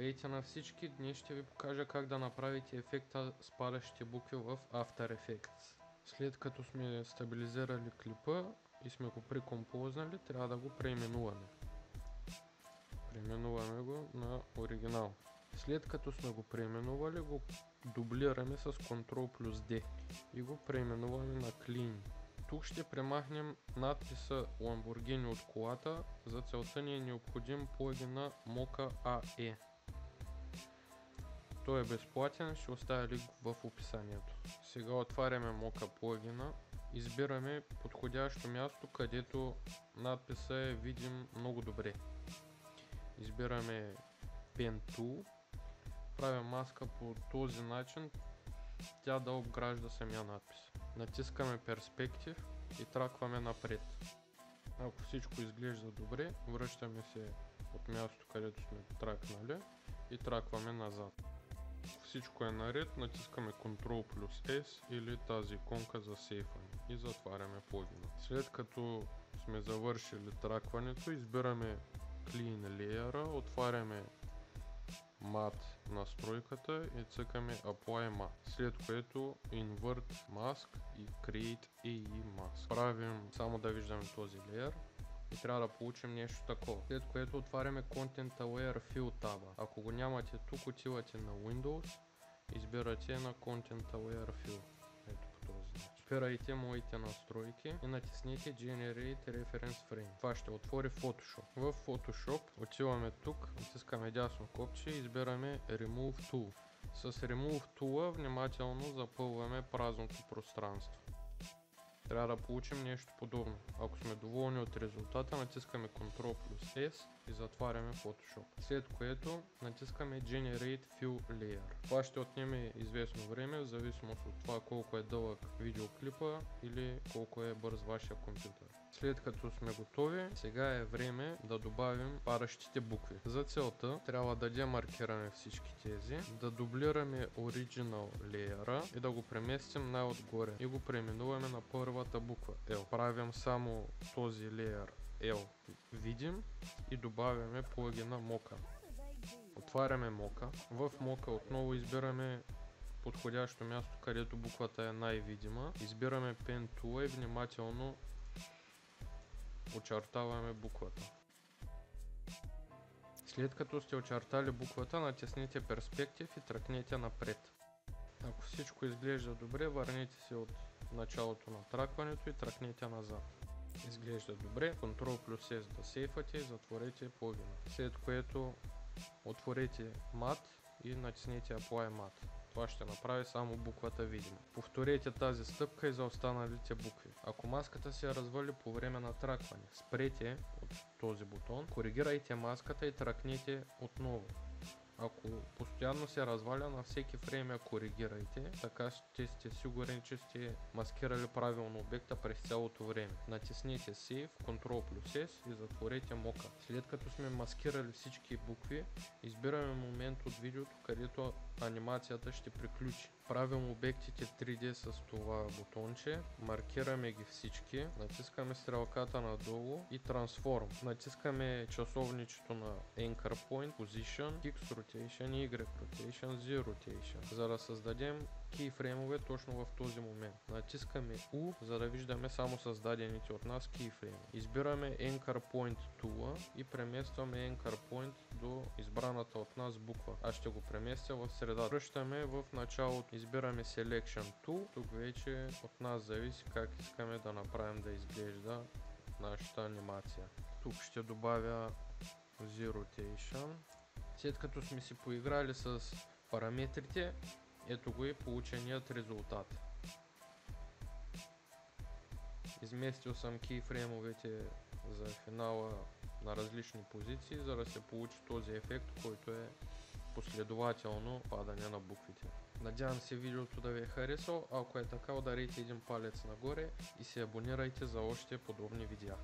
Здравейте на всички! Днес ще ви покажа как да направите ефекта с падащите букви в After Effects. След като сме стабилизирали клипа и сме го прекомпознали, трябва да го преименуваме. Преименуваме го на оригинал. След като сме го преименували, го дублираме с Ctrl плюс D и го преименуваме на Clean. Тук ще премахнем надписа Lamborghini от колата. За целта ни е необходим плагина Mocha AE. Той е безплатен, ще оставя линк в описанието. Сега отваряме Mocha плагина, избираме подходящо място, където надписа е видим много добре. Избираме Pen Tool, правим маска по този начин, тя да обгражда самия надпис. Натискаме Perspective и тракваме напред. Ако всичко изглежда добре, връщаме се от мястото, където сме тракнали и тракваме назад. Ако всичко е наред, натискаме Ctrl плюс S или тази иконка за сейфване и затваряме плагина. След като сме завършили тракването, избираме Clean Layer, отваряме Matte настройката и цъкаме Apply Matte, след което Invert Mask и Create AE Mask. Правим само да виждаме този леер и трябва да получим нещо такова, след което отваряме Content Aware Fill таба. Ако го нямате тук, отивате на Windows, избирате на Content Aware Fill. Ето по този начин. Спирайте моите настройки и натиснете Generate Reference Frame. Това ще отвори Photoshop. В Photoshop отиваме тук, натискаме дясно копче и избираме Remove Tool. С Remove Tool внимателно запълваме празното пространство. Трябва да получим нещо подобно. Ако сме доволни от резултата, натискаме Ctrl плюс S и затваряме Photoshop. След което натискаме Generate Fill Layer. Това ще отнеме известно време, в зависимост от това колко е дълъг видеоклипа или колко е бърз вашия компютър. След като сме готови, сега е време да добавим падащите букви. За целта трябва да демаркираме всички тези, да дублираме Original Layer и да го преместим най-отгоре и го преименуваме на първата буква L. Правим само този layer L видим и добавяме плагина Mocha. Отваряме Mocha. В Mocha отново избираме подходящо място, където буквата е най-видима. Избираме Pen Tool и внимателно очертаваме буквата. След като сте очертали буквата, натиснете Perspective и тръкнете напред. Ако всичко изглежда добре, върнете се от началото на тракването и тръкнете назад. Изглежда добре, Ctrl плюс S да сейфате и затворете плагина. След което отворете Matte и натиснете Apply Matte. Това ще направи само буквата видима. Повторете тази стъпка и за останалите букви. Ако маската се развали по време на тракване, спрете от този бутон, коригирайте маската и тракнете отново. Ако постоянно се разваля, на всеки фрейм я коригирайте, така ще сте сигурни, че сте маскирали правилно обекта през цялото време. Натиснете Save, Ctrl плюс S и затворете Mocha. След като сме маскирали всички букви, избираме момент от видеото, където анимацията ще приключи. Правим обектите 3D с това бутонче, маркираме ги всички, натискаме стрелката надолу и Transform. Натискаме часовничето на Anchor Point, Position, X Rotation и Y Rotation, Z Rotation, за да създадем кейфреймове точно в този момент. Натискаме U, за да виждаме само създадените от нас кейфрейми. Избираме Anchor Point Tool и преместваме Anchor Point до избраната от нас буква. Аз ще го преместя в средата. Връщаме в началото. Избираме Selection Tool. Тук вече от нас зависи как искаме да направим да изглежда нашата анимация. Тук ще добавя Z Rotation. След като сме си поиграли с параметрите, ето го и полученият резултат. Изместил съм кейфреймовете за финала на различни позиции, за да се получи този ефект, който е последователно падане на буквите. Надявам се видеото да ви е харесало, ако е така, ударете един палец нагоре и се абонирайте за още подобни видеа.